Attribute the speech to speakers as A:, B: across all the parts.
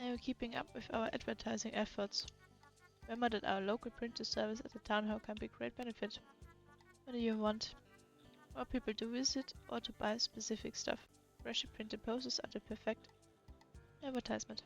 A: Are you keeping up with our advertising efforts? Remember that our local printer service at the town hall can be a great benefit. What do you want? More people to visit or to buy specific stuff. Freshly printed posters are the perfect advertisement.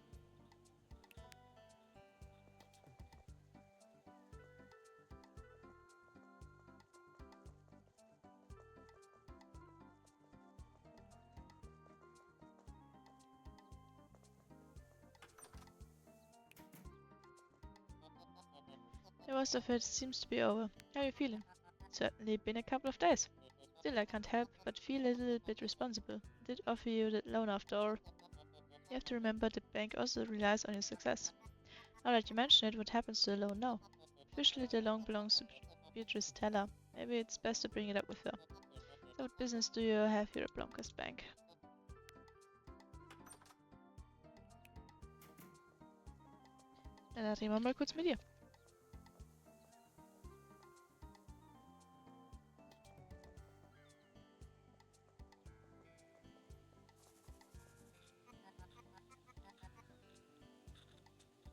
A: The worst of it seems to be over. How are you feeling? It's certainly been a couple of days. Still, I can't help but feel a little bit responsible. I did offer you that loan after all. You have to remember the bank also relies on your success. Now that you mention it, what happens to the loan now? Officially, the loan belongs to Beatrice Teller. Maybe it's best to bring it up with her. So what business do you have here at Blomkast Bank? Dann reden wir mal kurz mit ihr.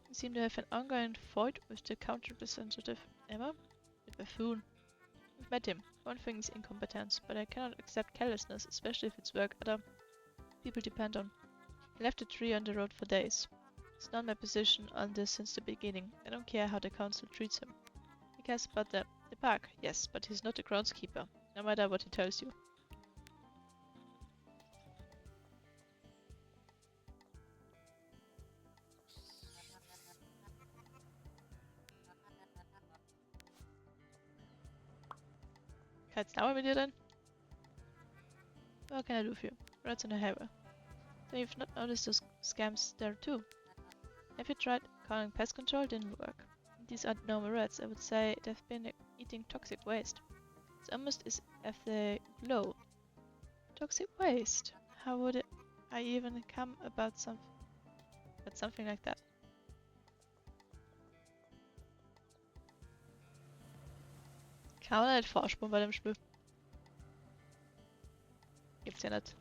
A: You seem to have an ongoing fight with the county representative, Emma? A buffoon. I've met him. One thing is incompetence, but I cannot accept carelessness, especially if it's work other people depend on. He left the tree on the road for days. It's not my position on this since the beginning. I don't care how the council treats him. He cares about the park, yes, but he's not the groundskeeper, no matter what he tells you. Kannst du mit dir denn? What can I do for you? Rats in a harrow. So you've not noticed those scams there too? Have you tried calling pest control? Didn't work. These aren't normal rats. I would say they've been eating toxic waste. It's almost as if they glow. Toxic waste? How would I even come about something like that? Kann man nicht vorspulen bei dem Spiel. Gibt's ja nicht.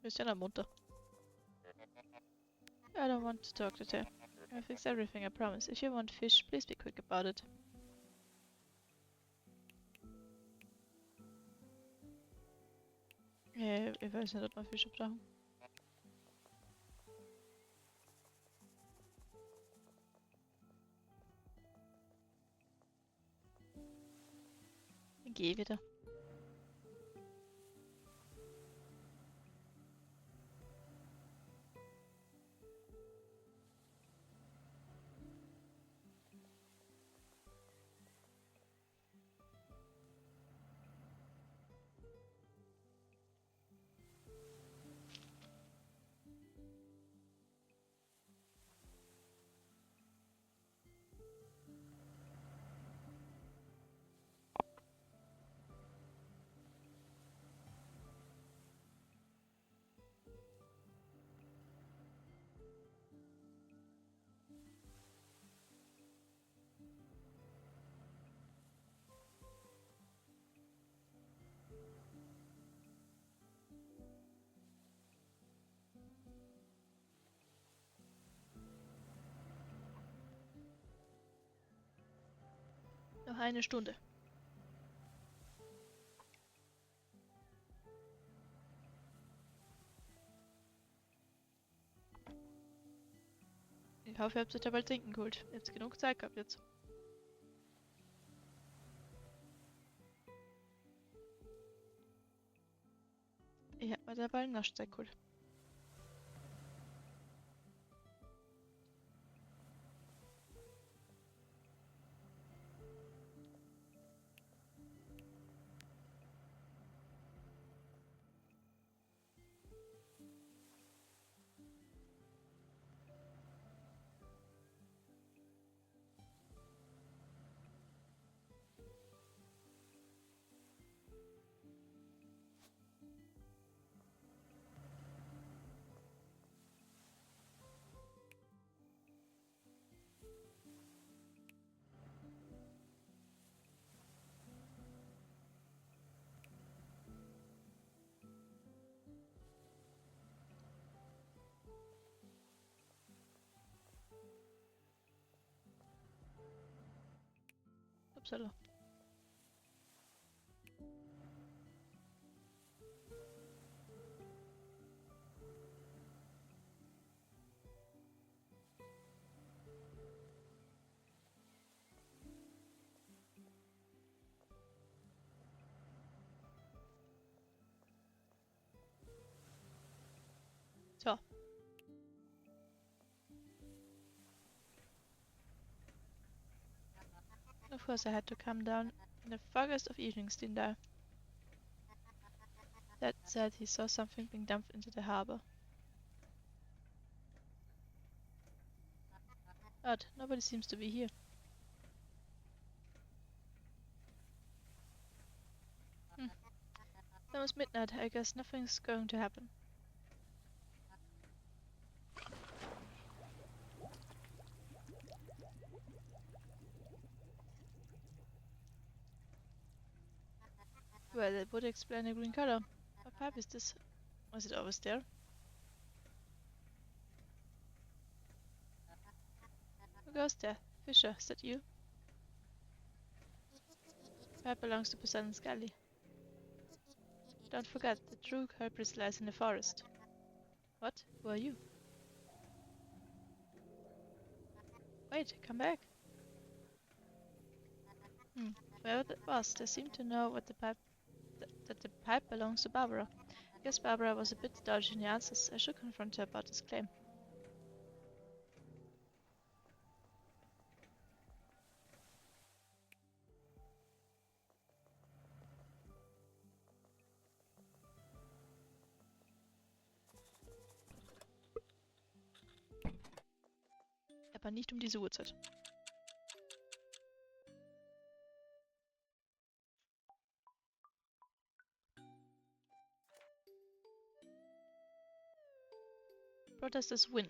A: Bisschen munter. I don't want to talk to her. I'll fix everything, I promise. If you want fish, please be quick about it. Ich weiß nicht, ob wir Fische brauchen. Dann geh wieder. eine Stunde. Ich hoffe, ihr habt euch dabei trinken geholt. Ihr habt genug Zeit gehabt jetzt. Ich hab mir dabei einen Naschzeug geholt. Upsala. So. Of course I had to come down in the foggiest of evenings, didn't I? That said, he saw something being dumped into the harbor. Odd, nobody seems to be here. It's almost midnight, I guess nothing's going to happen. Well, that would explain the green color. What pipe is this? Was it always there? Who goes there? Fisher, is that you? Pipe belongs to Poseidon's galley. Don't forget, the true culprit lies in the forest. What? Who are you? Wait, come back. Whoever that was, they seem to know what the pipe that the pipe belongs to Barbara. I guess Barbara was a bit dodgy in the answers. I should confront her about this claim. Aber nicht um diese Uhrzeit. Protesters win.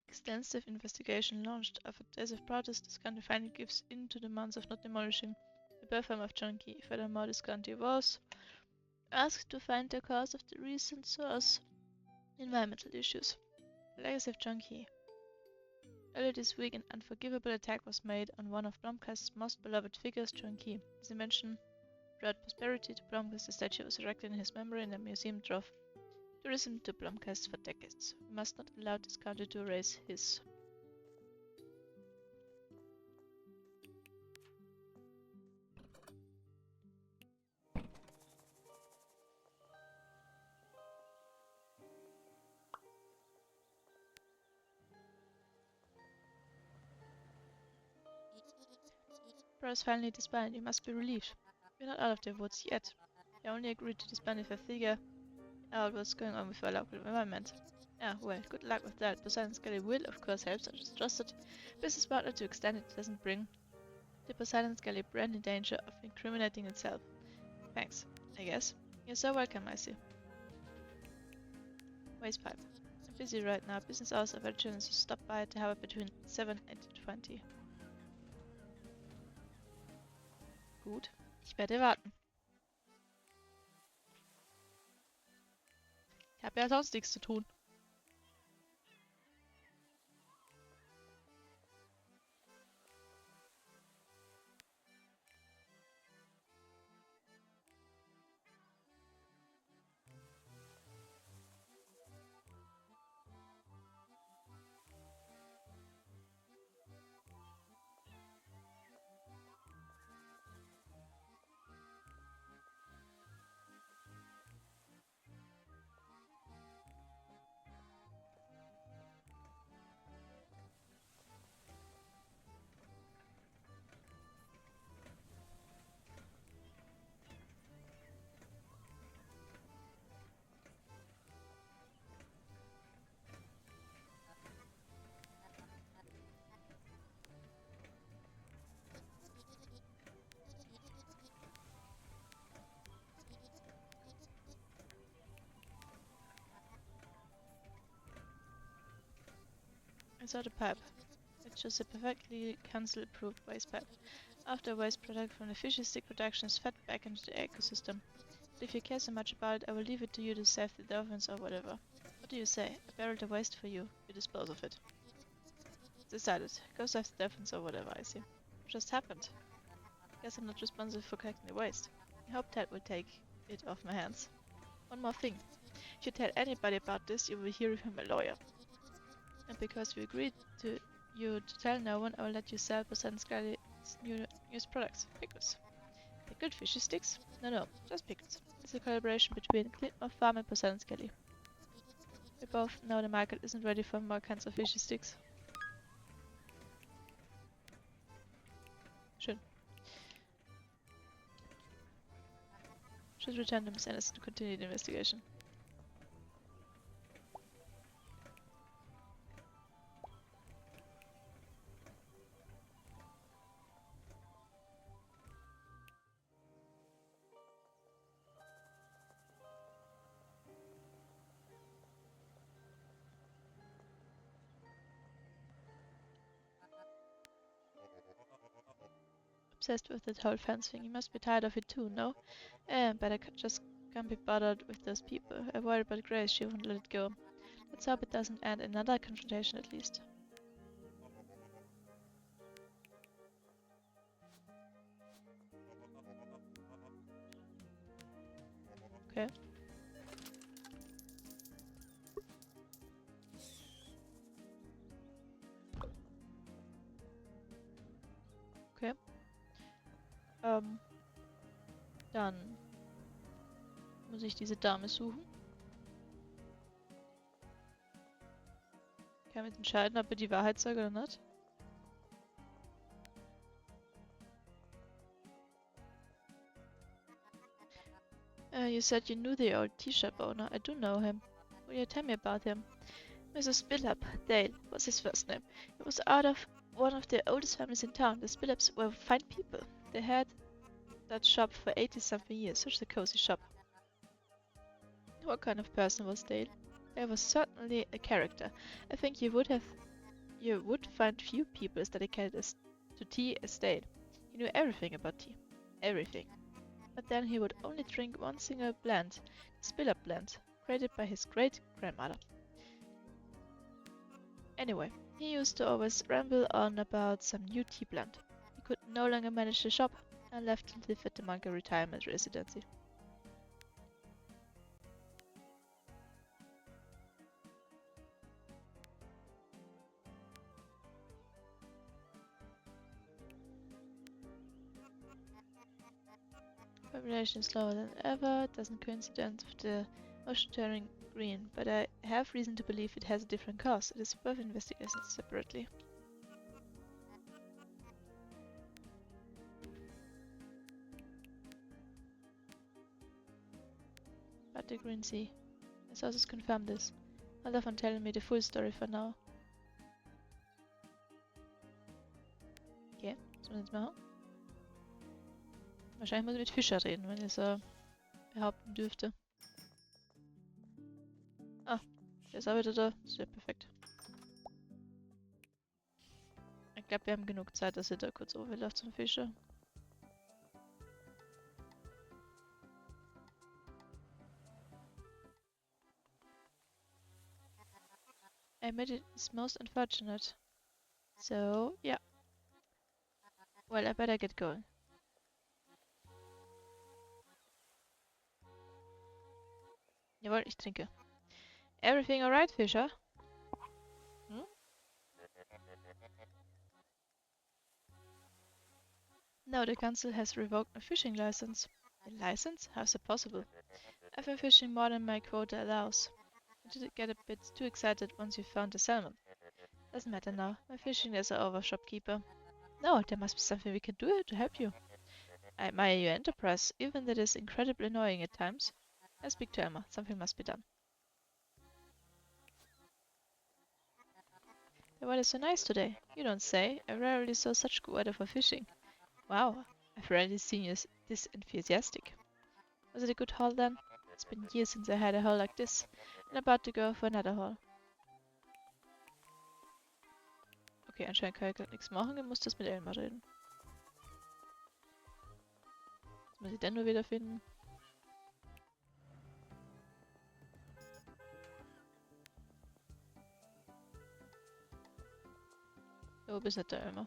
A: Extensive investigation launched. After days of protest, this county finally gives in to demands of not demolishing the birth home of John Key. Furthermore, this county was asked to find the cause of the recent source environmental issues. The legacy of John Key. Earlier this week, an unforgivable attack was made on one of Blomkast's most beloved figures, John Key. His invention brought prosperity to Blomkast. A statue was erected in his memory, and the museum drove tourism to Blomkast for decades. We must not allow this county to erase his. Bros finally disbanded. You must be relieved. We're not out of the woods yet. I only agreed to disband if I figure out what's going on with our local environment. Ah, well, good luck with that. Poseidon's Galley will, of course, help such as trusted business partner to extend it doesn't bring the Poseidon's Galley brand in danger of incriminating itself. Thanks, I guess. You're so welcome, I see. Waste pipe. I'm busy right now. Business hours are very generous, so stop by at the harbor between 7 and 20. Gut, ich werde warten. Ich habe ja sonst nichts zu tun. I saw the pipe. It's just a perfectly council-approved waste pipe. After waste product from the fishy stick production is fed back into the ecosystem. But if you care so much about it, I will leave it to you to save the dolphins or whatever. What do you say? I buried the waste for you. You dispose of it. Decided. Go save the dolphins or whatever, I see. What just happened? Guess I'm not responsible for collecting the waste. I hope Ted will take it off my hands. One more thing. If you tell anybody about this, you will hear from a lawyer. And because we agreed to tell no one, I will let you sell percent Scully's newest products. Pickles. Pickled fishy sticks? No, just pickles. It's a collaboration between Clintmore Farm and Percent Scully. We both know the market isn't ready for more kinds of fishy sticks. Should return to Miss Anderson to continue the investigation. Obsessed with that whole fence thing. You must be tired of it too, no? But I just can't be bothered with those people. I worry about Grace, she won't let it go. Let's hope it doesn't end in another confrontation at least. Okay. Okay. Dann muss ich diese Dame suchen. Ich kann jetzt entscheiden, ob er die Wahrheit sagt oder nicht. You said you knew the old tea shop owner. I do know him. Will you tell me about him? Mr. Spillap, Dale, was his first name. He was out of one of the oldest families in town. The Spillaps were fine people. They had that shop for 80-something years. Such a cozy shop. What kind of person was Dale? Dale was certainly a character. I think you would find few people as dedicated to tea as Dale. He knew everything about tea. Everything. But then he would only drink one single blend, the Spillap blend, created by his great-grandmother. Anyway, he used to always ramble on about some new tea blend. He could no longer manage the shop and left to live at the Monkey retirement residency. Population is lower than ever, doesn't coincidence with the ocean turning green, but I have reason to believe it has a different cause. It is worth investigating separately. But the Green Sea. My sources confirm this. Hold off on telling me the full story for now. Okay, was müssen wir jetzt machen? Wahrscheinlich muss ich mit Fischer reden, wenn ich so behaupten dürfte. Ah, der ist auch wieder da. Sehr perfekt. Ich glaube, wir haben genug Zeit, dass ich da kurz overläuft zum Fischer. I admit it's most unfortunate. So, yeah. Well, I better get going. Jawohl, ich trinke. Everything alright, Fischer? Hmm? No, the council has revoked my fishing license. A license? How's it possible? I've been fishing more than my quota allows. I did get a bit too excited once you found the salmon. Doesn't matter now. My fishing days are over, shopkeeper. No, there must be something we can do to help you. I admire your enterprise, even that is incredibly annoying at times. I speak to Emma. Something must be done. The weather's so nice today. You don't say. I rarely saw such good weather for fishing. Wow, I've rarely seen you this enthusiastic. Was it a good haul then? It's been years since I had a haul like this, and about to go for another haul. Okay, anscheinend kann ich gerade nichts machen. Ich muss das mit Elmar reden. Jetzt muss ich den nur wiederfinden. Wo bist nicht der Elmar?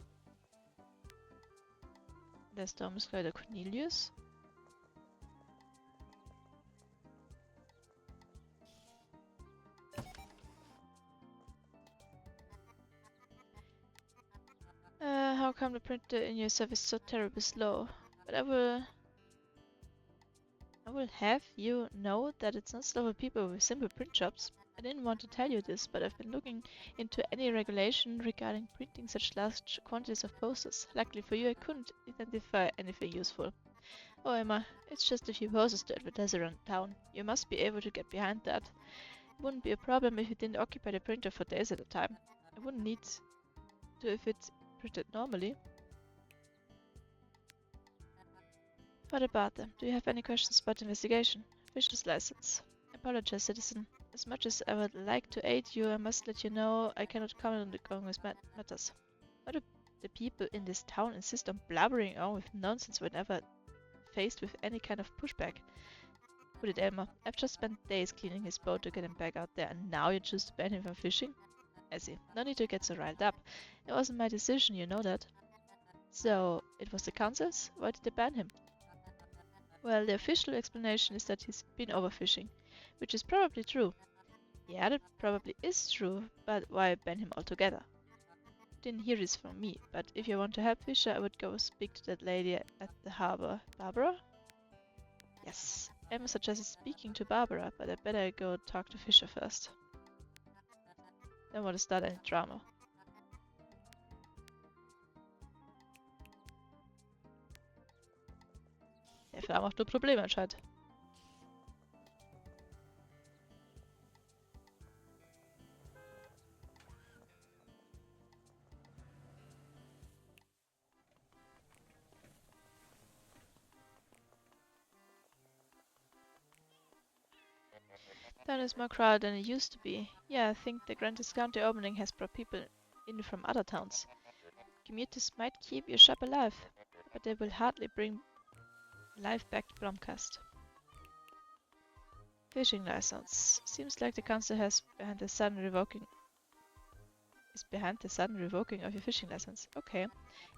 A: Der ist da, ist gleich der Cornelius. How come the printer in your service so terribly slow? But I will have you know that it's not slow for people with simple print jobs. I didn't want to tell you this, but I've been looking into any regulation regarding printing such large quantities of posters. Luckily for you, I couldn't identify anything useful. Oh, Emma, it's just a few posters to advertise around town. You must be able to get behind that. It wouldn't be a problem if you didn't occupy the printer for days at a time. I wouldn't need to if it's printed normally. What about them? Do you have any questions about the investigation? Fisher's license. Apologize, citizen. As much as I would like to aid you, I must let you know I cannot comment on the Congress matters. Why do the people in this town insist on blabbering on with nonsense whenever faced with any kind of pushback? Put it, Elmer. I've just spent days cleaning his boat to get him back out there, and now you choose to ban him from fishing? I see. No need to get so riled up. It wasn't my decision, you know that. So, it was the council's? Why did they ban him? Well, the official explanation is that he's been overfishing, which is probably true. Yeah, that probably is true, but why ban him altogether? Didn't hear this from me, but if you want to help Fisher, I would go speak to that lady at the harbor. Barbara? Yes. Emma suggested speaking to Barbara, but I better go talk to Fisher first. Don't want to start any drama. Der Film macht nur Probleme anscheinend. Town is more crowded than it used to be. Yeah, I think the Grandis County opening has brought people in from other towns. Commuters might keep your shop alive, but they will hardly bring life back to Blomkast. Fishing license. Seems like the council is behind the sudden revoking of your fishing license. Okay.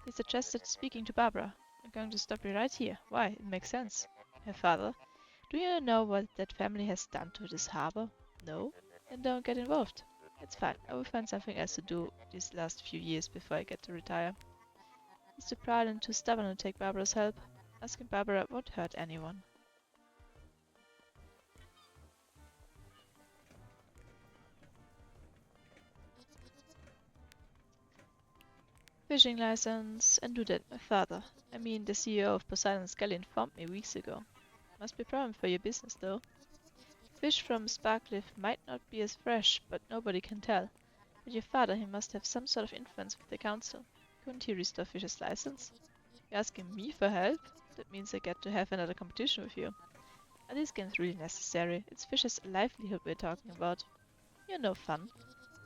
A: He suggested speaking to Barbara. I'm going to stop you right here. Why? It makes sense. Her father. Do you know what that family has done to this harbor? No? Then don't get involved. It's fine. I will find something else to do these last few years before I get to retire. He's too proud and too stubborn to take Barbara's help. Asking Barbara won't hurt anyone. Fishing license, and do that, my father. I mean, the CEO of Poseidon's Galley informed me weeks ago. Must be a problem for your business, though. Fish from Sparkcliff might not be as fresh, but nobody can tell. But your father, he must have some sort of influence with the council. Couldn't he restore Fish's license? You're asking me for help? That means I get to have another competition with you. Are these games really necessary? It's Fish's livelihood we're talking about. You're no fun.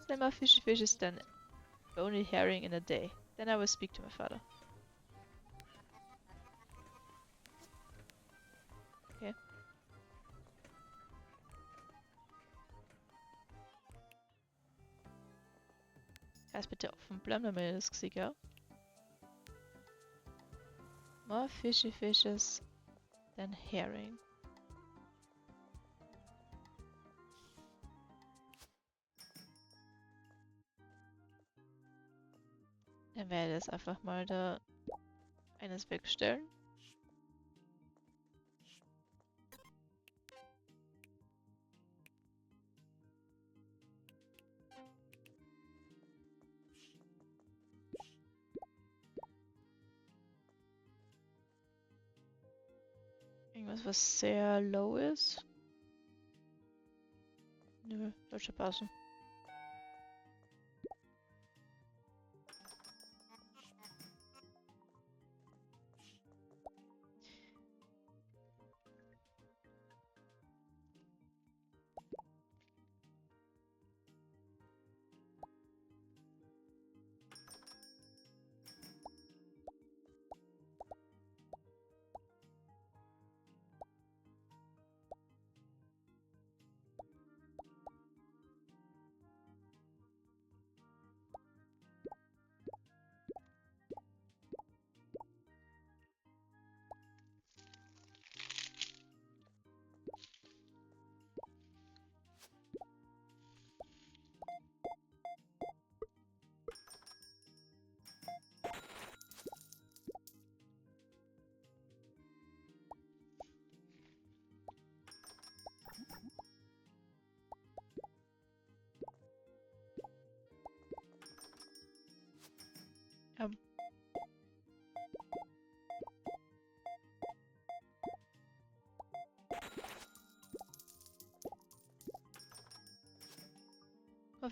A: Sell more fishy fishes than only herring in a day. Then I will speak to my father. Okay. Kannst bitte offen bleiben, damit ich das gesehen habe? More fishy fishes than herring. Dann werde ich das einfach mal da eines wegstellen. Irgendwas, was sehr low ist. Nö, sollte passen.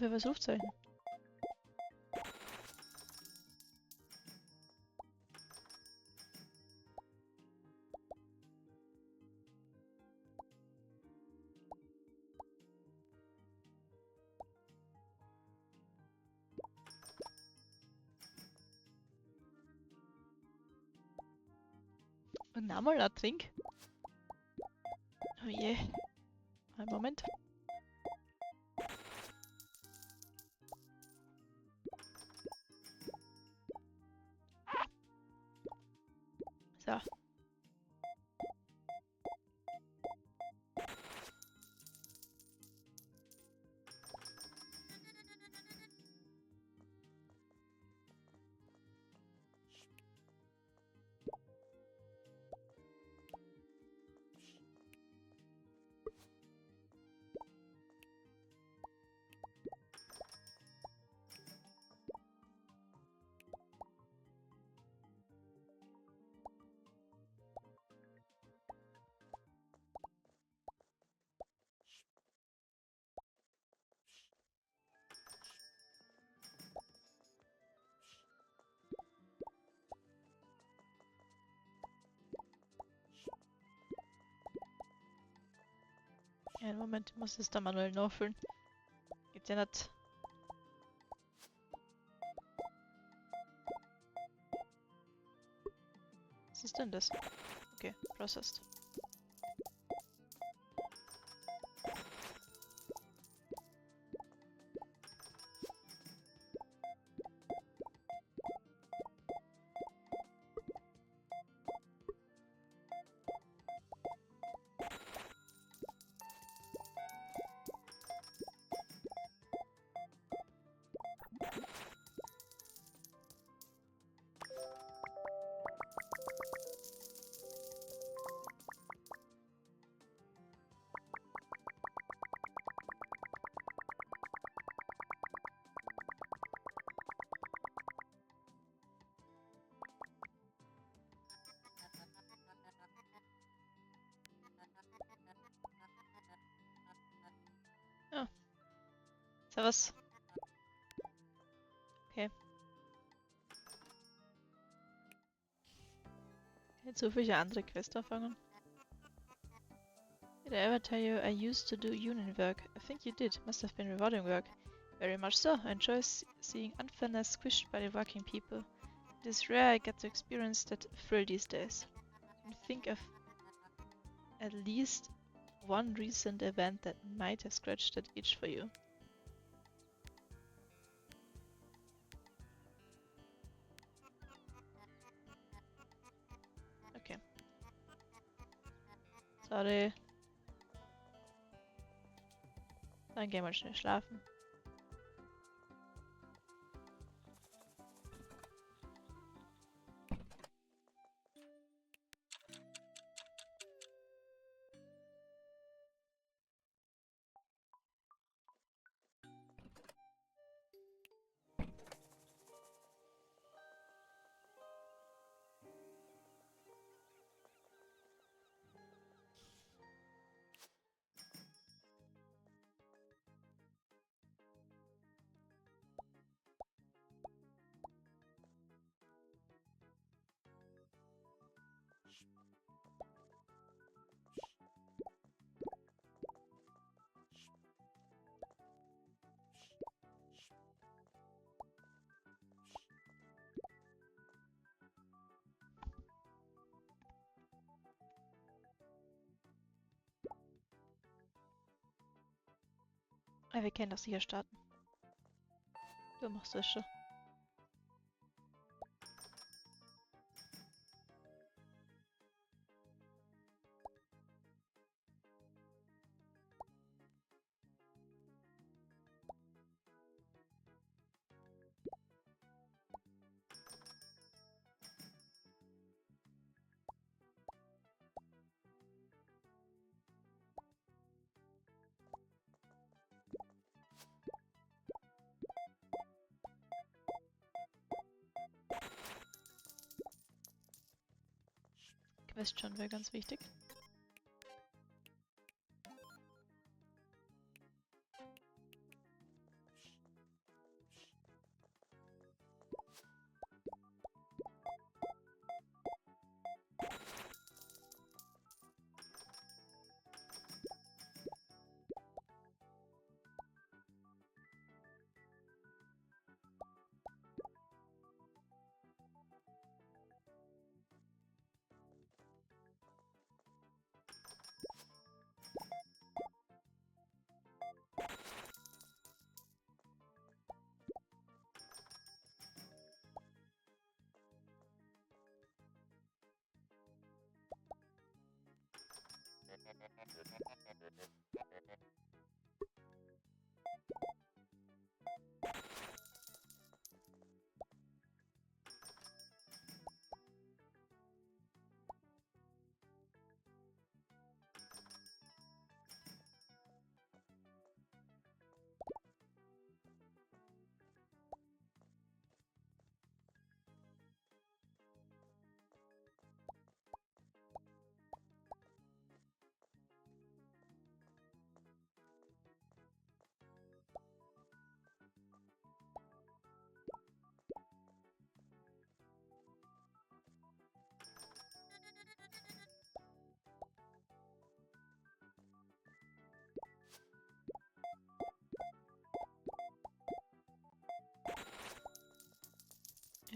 A: Dafür Versuchszeichen. Und nochmal ein Trink. Oh je. Einen Moment. So. Ja, einen Moment, ich muss das da manuell nachfüllen. Geht ja nicht. Was ist denn das? Okay, processed. Ja. Servus. Okay. Jetzt so viele andere Quests anfangen. Did I ever tell you I used to do union work? I think you did. Must have been rewarding work. Very much so. I enjoy seeing unfairness squished by the working people. It is rare I get to experience that thrill these days. I can think of at least one recent event that might have scratched that itch for you. Okay. Sorry. Dann gehen wir schnell schlafen. Wir können das hier starten. Du machst das schon. Quest schon wäre ganz wichtig.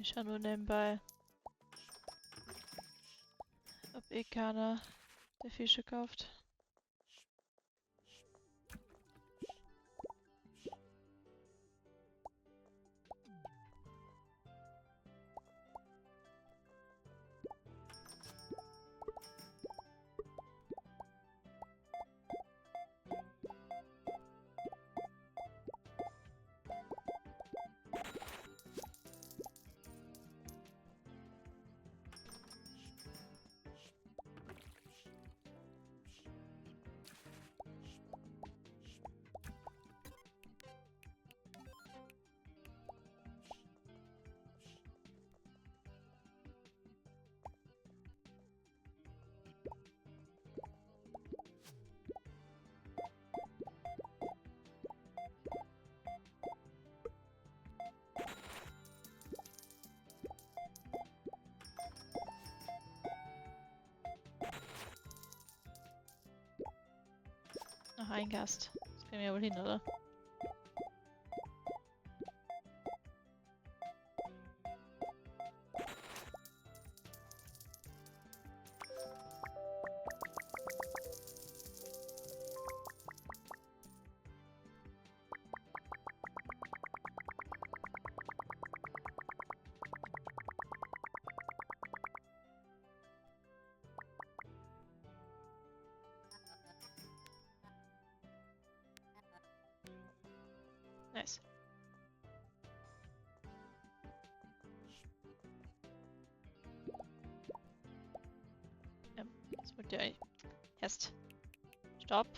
A: Ich schau nur nebenbei, ob eh keiner der Fische kauft. Noch ein Gast. Das kriegen wir ja wohl hin, oder? Nice. Das wird ja eigentlich. Erst. Stopp.